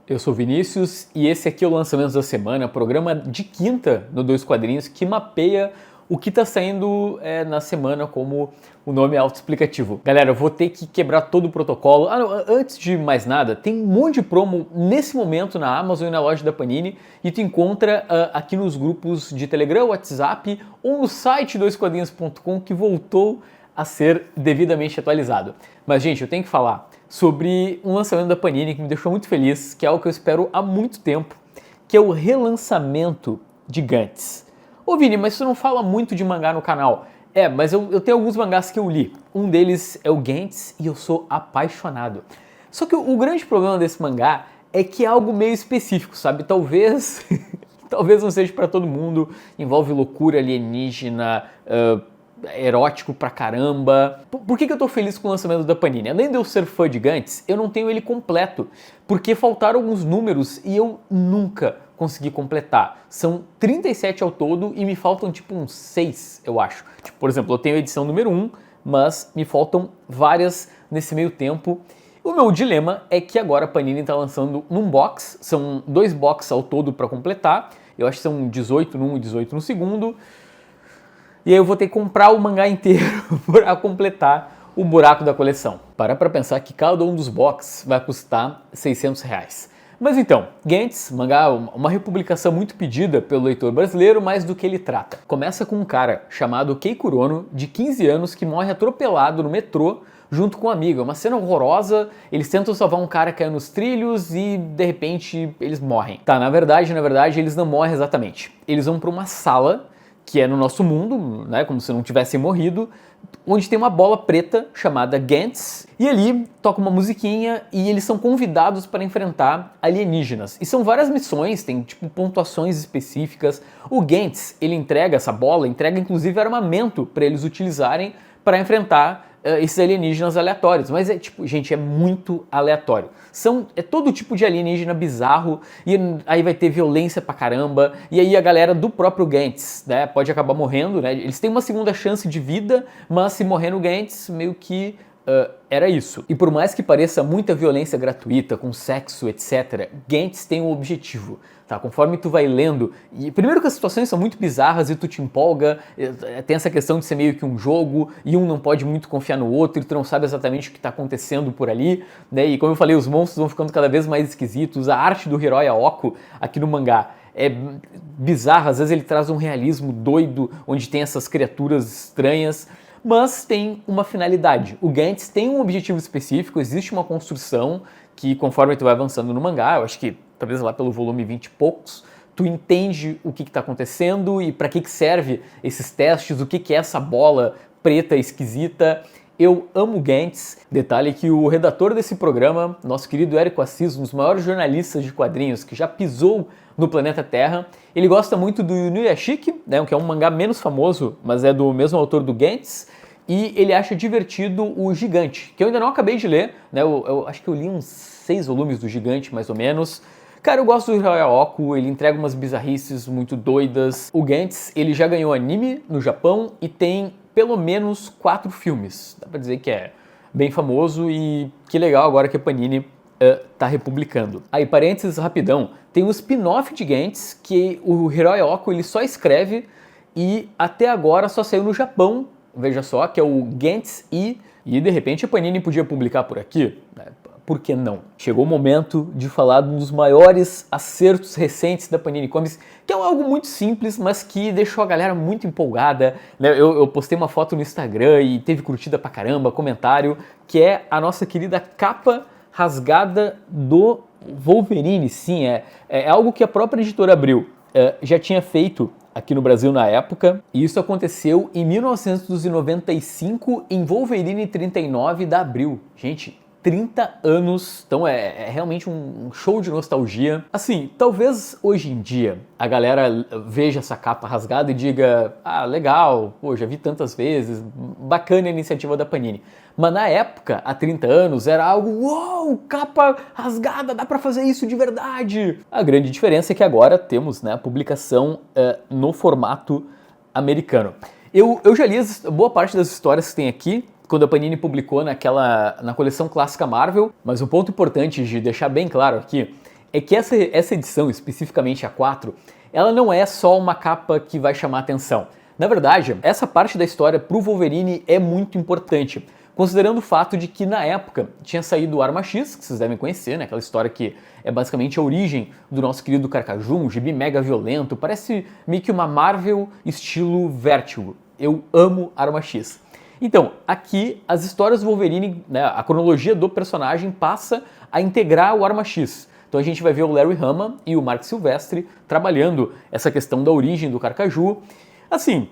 Eu sou o Vinícius e esse aqui é o Lançamento da Semana, programa de quinta no Dois Quadrinhos que mapeia o que está saindo na semana, como o nome é autoexplicativo. Galera, eu vou ter que quebrar todo o protocolo. Não, antes de mais nada, tem um monte de promo nesse momento na Amazon e na loja da Panini e tu encontra aqui nos grupos de Telegram, WhatsApp ou no site doisquadrinhos.com que voltou a ser devidamente atualizado. Mas, gente, eu tenho que falar sobre um lançamento da Panini que me deixou muito feliz, que é algo que eu espero há muito tempo, que é o relançamento de Gantz. Ô Vini, mas tu não fala muito de mangá no canal. Mas eu tenho alguns mangás que eu li. Um deles é o Gantz e eu sou apaixonado. Só que o grande problema desse mangá é que é algo meio específico, sabe? Talvez não seja para todo mundo, envolve loucura alienígena, erótico pra caramba. Por que eu tô feliz com o lançamento da Panini? Além de eu ser fã de Gantz, eu não tenho ele completo, porque faltaram alguns números e eu nunca consegui completar. São 37 ao todo e me faltam tipo uns 6, eu acho. Tipo, por exemplo, eu tenho a edição número 1, mas me faltam várias nesse meio tempo. O meu dilema é que agora a Panini tá lançando num box, são 2 boxes ao todo para completar, eu acho que são 18 num e 18 no segundo. E aí eu vou ter que comprar o mangá inteiro para completar o buraco da coleção. Para pensar que cada um dos boxes vai custar R$600. Mas então, Gantz, mangá, uma republicação muito pedida pelo leitor brasileiro, mas do que ele trata. Começa com um cara chamado Kei Kurono, de 15 anos, que morre atropelado no metrô junto com um amigo. É uma cena horrorosa, eles tentam salvar um cara caindo nos trilhos e de repente eles morrem. Tá, na verdade eles não morrem exatamente. Eles vão para uma sala que é no nosso mundo, né, como se não tivessem morrido, onde tem uma bola preta chamada Gantz, e ali toca uma musiquinha e eles são convidados para enfrentar alienígenas. E são várias missões, tem tipo pontuações específicas. O Gantz, ele entrega essa bola, entrega inclusive armamento para eles utilizarem para enfrentar esses alienígenas aleatórios, mas gente, é muito aleatório. É todo tipo de alienígena bizarro, e aí vai ter violência pra caramba, e aí a galera do próprio Gantz, né, pode acabar morrendo, né? Eles têm uma segunda chance de vida, mas se morrer no Gantz, meio que era isso. E por mais que pareça muita violência gratuita, com sexo, etc., Gantz tem um objetivo, tá? Conforme tu vai lendo, e primeiro que as situações são muito bizarras e tu te empolga, tem essa questão de ser meio que um jogo, e um não pode muito confiar no outro, e tu não sabe exatamente o que está acontecendo por ali, né? E como eu falei, os monstros vão ficando cada vez mais esquisitos, a arte do Hiroya Oko aqui no mangá é bizarra, às vezes ele traz um realismo doido, onde tem essas criaturas estranhas, mas tem uma finalidade. O Gantz tem um objetivo específico, existe uma construção que, conforme tu vai avançando no mangá, eu acho que talvez lá pelo volume 20 e poucos, tu entende o que está acontecendo e para que serve esses testes, o que é essa bola preta esquisita. Eu amo Gantz. Detalhe que o redator desse programa, nosso querido Érico Assis, um dos maiores jornalistas de quadrinhos que já pisou no planeta Terra, ele gosta muito do Inuyashiki, né, que é um mangá menos famoso, mas é do mesmo autor do Gantz, e ele acha divertido o Gigante, que eu ainda não acabei de ler, né, eu acho que eu li uns 6 volumes do Gigante, mais ou menos. Cara, eu gosto do Hiroya Oko, ele entrega umas bizarrices muito doidas. O Gantz, ele já ganhou anime no Japão e tem pelo menos 4 filmes. Dá pra dizer que é bem famoso e que legal agora que a Panini tá republicando. Aí, parênteses rapidão, tem um spin-off de Gantz que o Hiroya Oko ele só escreve e até agora só saiu no Japão, veja só, que é o Gantz e de repente a Panini podia publicar por aqui, né? Por que não? Chegou o momento de falar de um dos maiores acertos recentes da Panini Comics, que é algo muito simples, mas que deixou a galera muito empolgada, né? Eu postei uma foto no Instagram e teve curtida pra caramba, comentário, que é a nossa querida capa rasgada do Wolverine. Sim, é algo que a própria editora Abril já tinha feito aqui no Brasil na época, e isso aconteceu em 1995 em Wolverine 39 da Abril. Gente, 30 anos, então é realmente um show de nostalgia. Assim, talvez hoje em dia a galera veja essa capa rasgada e diga: ah, legal, pô, já vi tantas vezes, bacana a iniciativa da Panini. Mas na época, há 30 anos, era algo, uou, capa rasgada, dá pra fazer isso de verdade. A grande diferença é que agora temos, né, a publicação no formato americano. Eu já li boa parte das histórias que tem aqui, quando a Panini publicou na coleção clássica Marvel, mas o ponto importante de deixar bem claro aqui é que essa edição, especificamente a 4, ela não é só uma capa que vai chamar atenção. Na verdade, essa parte da história pro Wolverine é muito importante, considerando o fato de que na época tinha saído o Arma X, que vocês devem conhecer, né? Aquela história que é basicamente a origem do nosso querido Carcaju, um gibi mega violento, parece meio que uma Marvel estilo Vertigo. Eu amo Arma X. Então, aqui as histórias do Wolverine, né, a cronologia do personagem passa a integrar o Arma X. Então a gente vai ver o Larry Hama e o Marc Silvestre trabalhando essa questão da origem do Carcaju. Assim,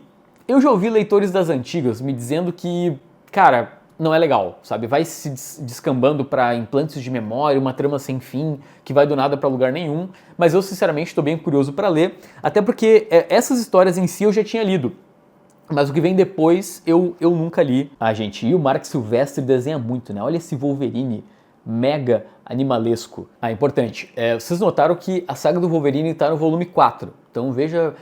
eu já ouvi leitores das antigas me dizendo que, cara, não é legal, sabe? Vai se descambando para implantes de memória, uma trama sem fim, que vai do nada para lugar nenhum, mas eu sinceramente estou bem curioso para ler, até porque essas histórias em si eu já tinha lido. Mas o que vem depois eu nunca li. Ah, gente, e o Marc Silvestre desenha muito, né? Olha esse Wolverine mega animalesco. Ah, importante, vocês notaram que a saga do Wolverine está no volume 4. Então veja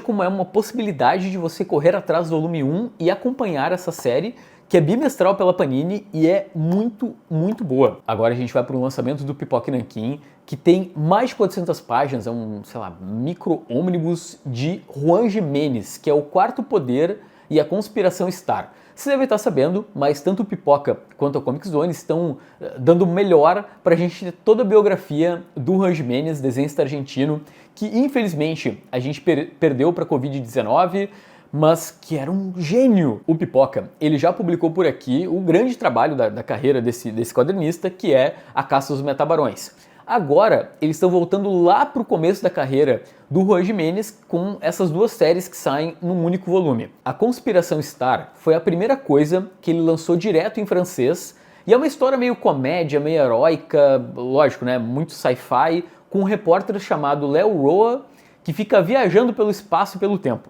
como é uma possibilidade de você correr atrás do volume 1 e acompanhar essa série, que é bimestral pela Panini e é muito, muito boa. Agora a gente vai para o lançamento do Pipoca Nanquim, que tem mais de 400 páginas, é um, sei lá, micro-ônibus de Juan Jimenez, que é o Quarto Poder e a Conspiração Star. Você deve estar sabendo, mas tanto o Pipoca quanto a Comic Zone estão dando o melhor para a gente ter toda a biografia do Juan Jimenez, desenhista argentino, que infelizmente a gente perdeu para a Covid-19, mas que era um gênio. O Pipoca, ele já publicou por aqui o grande trabalho da carreira desse quadrinista, que é A Caça aos Metabarões. Agora, eles estão voltando lá para o começo da carreira do Juan Jimenez com essas duas séries que saem num único volume. A Conspiração Star foi a primeira coisa que ele lançou direto em francês, e é uma história meio comédia, meio heróica, lógico, né, muito sci-fi, com um repórter chamado Léo Roa, que fica viajando pelo espaço e pelo tempo.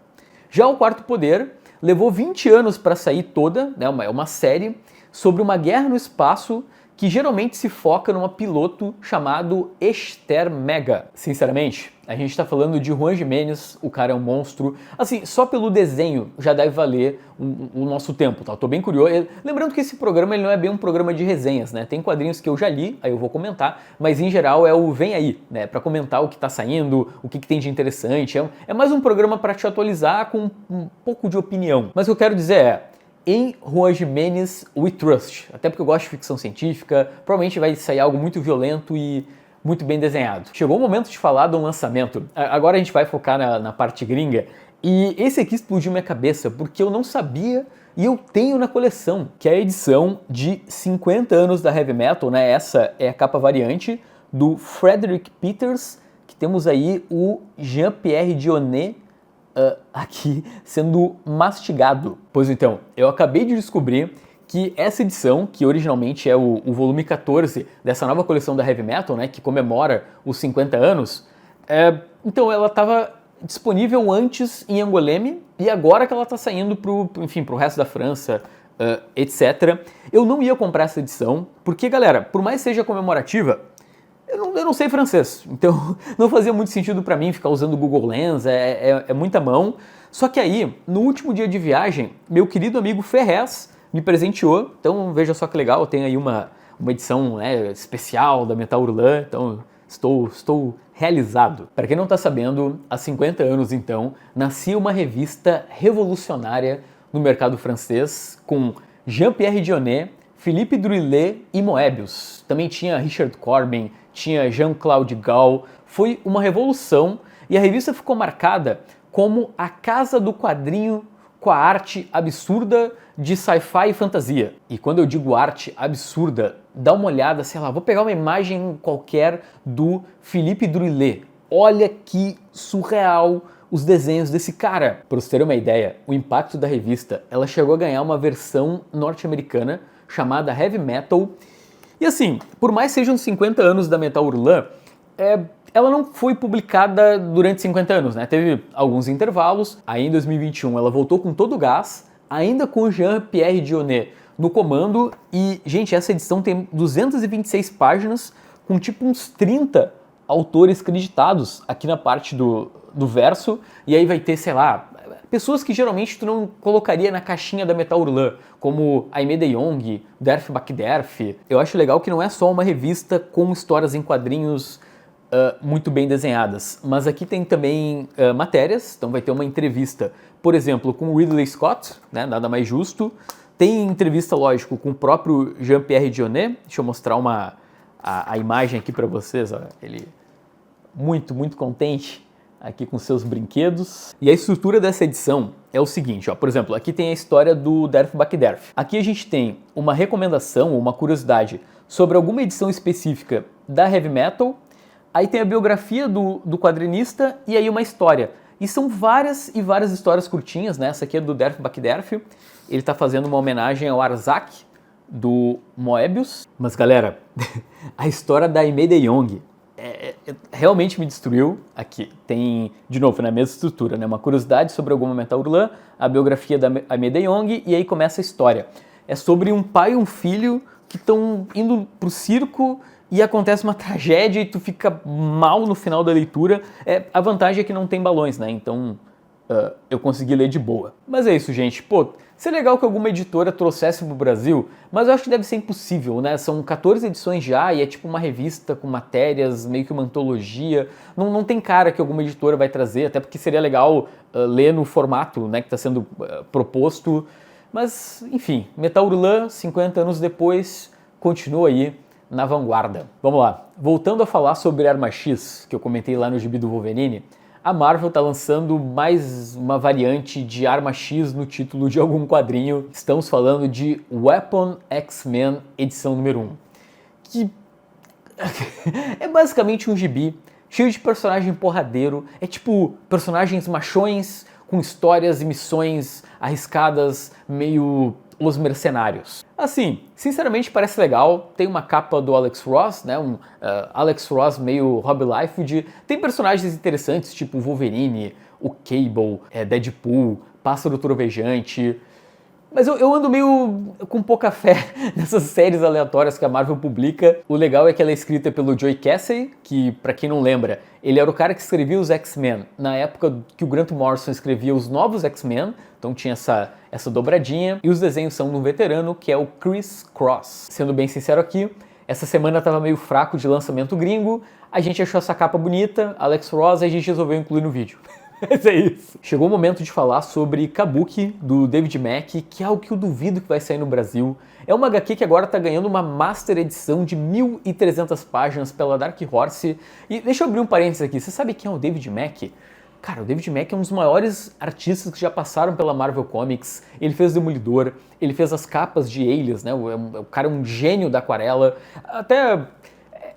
Já o Quarto Poder levou 20 anos para sair toda, né, é uma série sobre uma guerra no espaço que geralmente se foca numa piloto chamado Esther Mega. Sinceramente, a gente tá falando de Juan Jimenez, o cara é um monstro. Assim, só pelo desenho já deve valer o nosso tempo, tá? Eu tô bem curioso. Lembrando que esse programa ele não é bem um programa de resenhas, né? Tem quadrinhos que eu já li, aí eu vou comentar, mas em geral é o vem aí, né? Pra comentar o que tá saindo, o que tem de interessante. É mais um programa para te atualizar com um pouco de opinião. Mas o que eu quero dizer é, em Juan Jimenez We Trust, até porque eu gosto de ficção científica, provavelmente vai sair algo muito violento e muito bem desenhado. Chegou o momento de falar do lançamento, agora a gente vai focar na parte gringa, e esse aqui explodiu minha cabeça, porque eu não sabia e eu tenho na coleção, que é a edição de 50 anos da Heavy Metal, né? Essa é a capa variante do Frederick Peters, que temos aí o Jean-Pierre Dionnet, aqui sendo mastigado. Pois então, eu acabei de descobrir que essa edição, que originalmente é o volume 14 dessa nova coleção da Heavy Metal, né, que comemora os 50 anos, então ela estava disponível antes em Angoulême e agora que ela está saindo pro resto da França, etc. Eu não ia comprar essa edição, porque, galera, por mais seja comemorativa, eu não sei francês, então não fazia muito sentido para mim ficar usando o Google Lens, é muita mão. Só que aí, no último dia de viagem, meu querido amigo Ferrez me presenteou, então veja só que legal, tem aí uma edição, né, especial da Metal Hurlant, então estou realizado. Para quem não está sabendo, há 50 anos então, nascia uma revista revolucionária no mercado francês com Jean-Pierre Dionnet, Philippe Druillet e Moebius. Também tinha Richard Corbin, tinha Jean-Claude Gall. Foi uma revolução e a revista ficou marcada como a casa do quadrinho com a arte absurda de sci-fi e fantasia. E quando eu digo arte absurda, dá uma olhada, sei lá, vou pegar uma imagem qualquer do Philippe Druillet. Olha que surreal os desenhos desse cara. Para vocês terem uma ideia, o impacto da revista, ela chegou a ganhar uma versão norte-americana chamada Heavy Metal. E assim, por mais sejam 50 anos da Metal Hurlant, ela não foi publicada durante 50 anos, né? Teve alguns intervalos. Aí em 2021 ela voltou com todo o gás, ainda com Jean-Pierre Dionnet no comando. E, gente, essa edição tem 226 páginas, com tipo uns 30 autores creditados aqui na parte do verso. E aí vai ter, sei lá, pessoas que geralmente tu não colocaria na caixinha da Metal Hurlant, como Aimé de Jong, Derf Bakderf. Eu acho legal que não é só uma revista com histórias em quadrinhos muito bem desenhadas. Mas aqui tem também matérias, então vai ter uma entrevista, por exemplo, com o Ridley Scott, né, nada mais justo. Tem entrevista, lógico, com o próprio Jean-Pierre Jeunet. Deixa eu mostrar a imagem aqui para vocês. Ó. Ele muito contente aqui com seus brinquedos. E a estrutura dessa edição é o seguinte, ó, por exemplo, aqui tem a história do Derf Backderf. Aqui a gente tem uma recomendação ou uma curiosidade sobre alguma edição específica da Heavy Metal, aí tem a biografia do quadrinista e aí uma história. E são várias e várias histórias curtinhas, né? Essa aqui é do Derf Backderf, ele está fazendo uma homenagem ao Arzak, do Moebius. Mas galera, a história da Aimee de Jong realmente me destruiu. Aqui tem, de novo, na mesma estrutura, né? Uma curiosidade sobre alguma Metal Hurlant, a biografia da Aimee de Jong e aí começa a história. É sobre um pai e um filho que estão indo pro circo e acontece uma tragédia e tu fica mal no final da leitura. A vantagem é que não tem balões, né? Então eu consegui ler de boa. Mas é isso, gente. Pô, seria legal que alguma editora trouxesse pro Brasil, mas eu acho que deve ser impossível, né? São 14 edições já e é tipo uma revista com matérias, meio que uma antologia. Não tem cara que alguma editora vai trazer, até porque seria legal ler no formato, né, que está sendo proposto. Mas, enfim, Metal Hurlant, 50 anos depois, continua aí na vanguarda. Vamos lá. Voltando a falar sobre Arma X, que eu comentei lá no gibi do Wolverine, a Marvel está lançando mais uma variante de Arma X no título de algum quadrinho. Estamos falando de Weapon X-Men edição número 1. Que é basicamente um gibi cheio de personagem porradeiro. É tipo personagens machões com histórias e missões arriscadas, meio Os Mercenários. Assim, sinceramente parece legal. Tem uma capa do Alex Ross, né? Alex Ross meio Rob Liefeld. Tem personagens interessantes, tipo o Wolverine, o Cable, Deadpool, Pássaro Trovejante. Mas eu ando meio com pouca fé nessas séries aleatórias que a Marvel publica. O legal é que ela é escrita pelo Joe Casey, que, pra quem não lembra, ele era o cara que escrevia os X-Men na época que o Grant Morrison escrevia os novos X-Men, então tinha essa dobradinha. E os desenhos são de um veterano, que é o Chris Cross. Sendo bem sincero aqui, essa semana tava meio fraco de lançamento gringo, a gente achou essa capa bonita, Alex Ross, e a gente resolveu incluir no vídeo. Mas é isso. Chegou o momento de falar sobre Kabuki, do David Mack, que é algo que eu duvido que vai sair no Brasil. É uma HQ que agora tá ganhando uma master edição de 1.300 páginas pela Dark Horse. E deixa eu abrir um parênteses aqui. Você sabe quem é o David Mack? Cara, o David Mack é um dos maiores artistas que já passaram pela Marvel Comics. Ele fez Demolidor, ele fez as capas de Alias, né? O cara é um gênio da aquarela. Até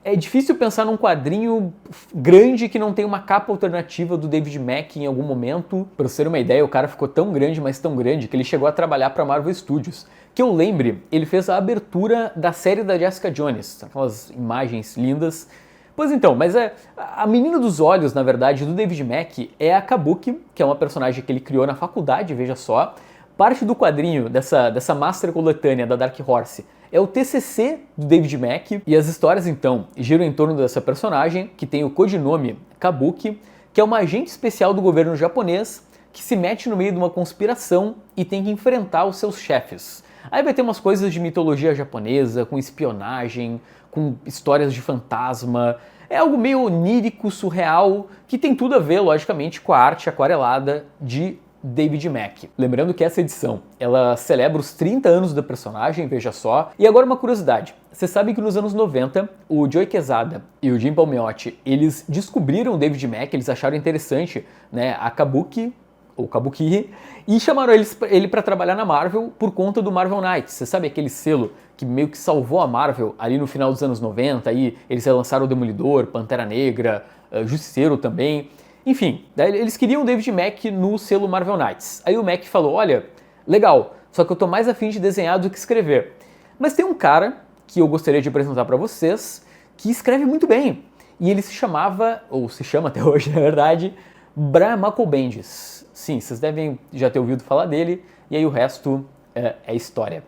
é difícil pensar num quadrinho grande que não tem uma capa alternativa do David Mack em algum momento. Pra você ter uma ideia, o cara ficou tão grande, mas tão grande, que ele chegou a trabalhar pra Marvel Studios. Que eu lembre, ele fez a abertura da série da Jessica Jones, aquelas imagens lindas. Pois então, mas a menina dos olhos, na verdade, do David Mack é a Kabuki, que é uma personagem que ele criou na faculdade, veja só. Parte do quadrinho dessa master coletânea da Dark Horse é o TCC do David Mack, e as histórias então giram em torno dessa personagem, que tem o codinome Kabuki, que é uma agente especial do governo japonês que se mete no meio de uma conspiração e tem que enfrentar os seus chefes. Aí vai ter umas coisas de mitologia japonesa, com espionagem, com histórias de fantasma. É algo meio onírico, surreal, que tem tudo a ver, logicamente, com a arte aquarelada de David Mack. Lembrando que essa edição, ela celebra os 30 anos da personagem, veja só. E agora uma curiosidade, você sabe que nos anos 90, o Joe Quesada e o Jim Palmiotti, eles descobriram o David Mack, eles acharam interessante, né, a Kabuki, ou Kabuki, e chamaram ele para trabalhar na Marvel por conta do Marvel Knights. Você sabe aquele selo que meio que salvou a Marvel ali no final dos anos 90, aí eles lançaram o Demolidor, Pantera Negra, Justiceiro também. Enfim, daí eles queriam o David Mack no selo Marvel Knights. Aí o Mack falou, olha, legal, só que eu tô mais afim de desenhar do que escrever. Mas tem um cara que eu gostaria de apresentar para vocês, que escreve muito bem. E ele se chamava, ou se chama até hoje, na verdade, Brian Michael Bendis. Sim, vocês devem já ter ouvido falar dele, e aí o resto é história.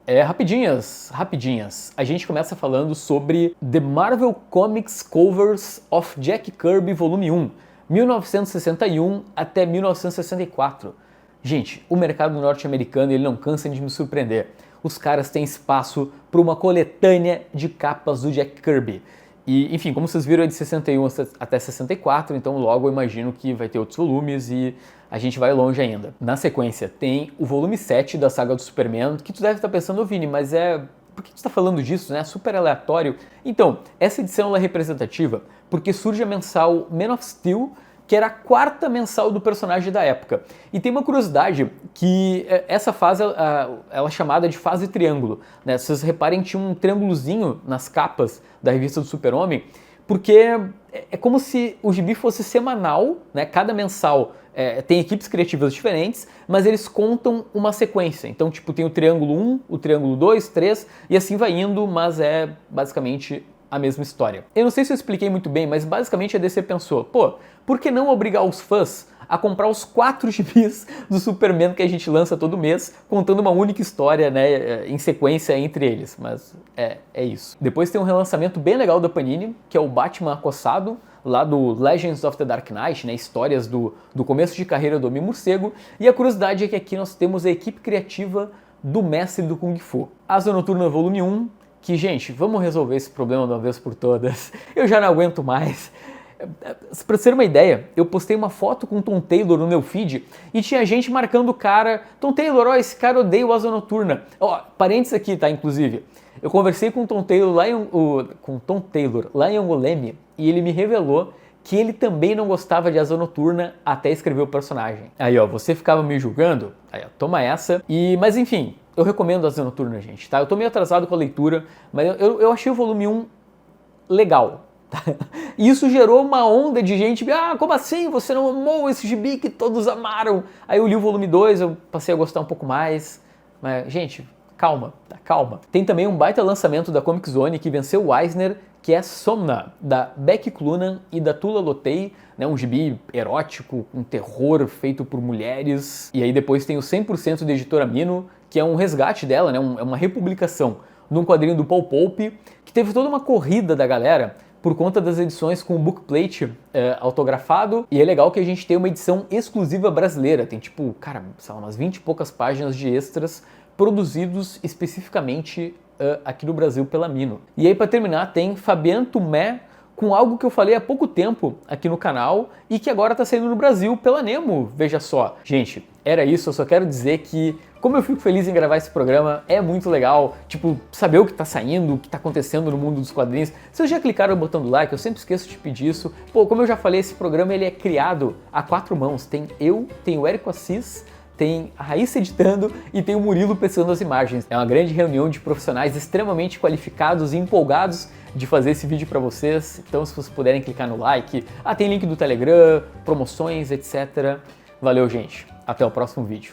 Rapidinhas. A gente começa falando sobre The Marvel Comics Covers of Jack Kirby Volume 1, 1961 até 1964. Gente, o mercado norte-americano ele não cansa de me surpreender. Os caras têm espaço para uma coletânea de capas do Jack Kirby. E, enfim, como vocês viram, é de 61 até 64, então logo eu imagino que vai ter outros volumes e a gente vai longe ainda. Na sequência, tem o volume 7 da saga do Superman, que tu deve estar pensando, Vini, mas por que tu está falando disso, né? Super aleatório. Então, essa edição ela é representativa porque surge a mensal Man of Steel, que era a quarta mensal do personagem da época. E tem uma curiosidade, que essa fase ela é chamada de fase triângulo, né? Se vocês reparem, tinha um triângulozinho nas capas da revista do Super-Homem, porque é como se o gibi fosse semanal, né? Cada mensal tem equipes criativas diferentes, mas eles contam uma sequência. Então, tipo, tem o triângulo 1, o triângulo 2, 3, e assim vai indo, mas é basicamente a mesma história. Eu não sei se eu expliquei muito bem, mas basicamente a DC pensou, pô, por que não obrigar os fãs a comprar os 4 gibis do Superman que a gente lança todo mês, contando uma única história, né, em sequência entre eles, mas é isso. Depois tem um relançamento bem legal da Panini, que é o Batman Acossado, lá do Legends of the Dark Knight, né, histórias do começo de carreira do Homem-Morcego, e a curiosidade é que aqui nós temos a equipe criativa do Mestre do Kung Fu. Asa Noturna Volume 1, que, gente, vamos resolver esse problema de uma vez por todas. Eu já não aguento mais. Pra ter uma ideia, eu postei uma foto com o Tom Taylor no meu feed e tinha gente marcando o cara. Tom Taylor, ó, esse cara odeia o Asa Noturna. Ó, parênteses aqui, tá, inclusive. Eu conversei com o Tom Taylor lá em Angoleme e ele me revelou que ele também não gostava de Asa Noturna até escrever o personagem. Aí, ó, você ficava me julgando? Aí, ó, toma essa. Mas enfim, eu recomendo Asa Noturna, gente, tá? Eu tô meio atrasado com a leitura, mas eu achei o volume 1 legal, tá? E isso gerou uma onda de gente, como assim? Você não amou esse gibi que todos amaram? Aí eu li o volume 2, eu passei a gostar um pouco mais, mas, gente, calma, tá? Calma. Tem também um baita lançamento da Comic Zone que venceu o Eisner, que é Somna, da Becky Clunan e da Tula Lotay, né, um gibi erótico, um terror feito por mulheres. E aí depois tem o 100% da Editora Mino, que é um resgate dela, né, é uma republicação de um quadrinho do Paul Pope, que teve toda uma corrida da galera por conta das edições com o bookplate autografado. E é legal que a gente tem uma edição exclusiva brasileira, tem tipo, cara, sei lá, umas 20 e poucas páginas de extras produzidos especificamente aqui no Brasil pela Mino. E aí, para terminar, tem Fabien Tumé com algo que eu falei há pouco tempo aqui no canal e que agora está saindo no Brasil pela Nemo, veja só. Gente, era isso, eu só quero dizer que, como eu fico feliz em gravar esse programa, é muito legal, tipo, saber o que tá saindo, o que tá acontecendo no mundo dos quadrinhos. Se vocês já clicaram no botão do like, eu sempre esqueço de pedir isso. Pô, como eu já falei, esse programa ele é criado a 4 mãos. Tem eu, tem o Érico Assis, tem a Raíssa editando e tem o Murilo pensando as imagens. É uma grande reunião de profissionais extremamente qualificados e empolgados de fazer esse vídeo para vocês. Então, se vocês puderem clicar no like, tem link do Telegram, promoções, etc. Valeu, gente. Até o próximo vídeo.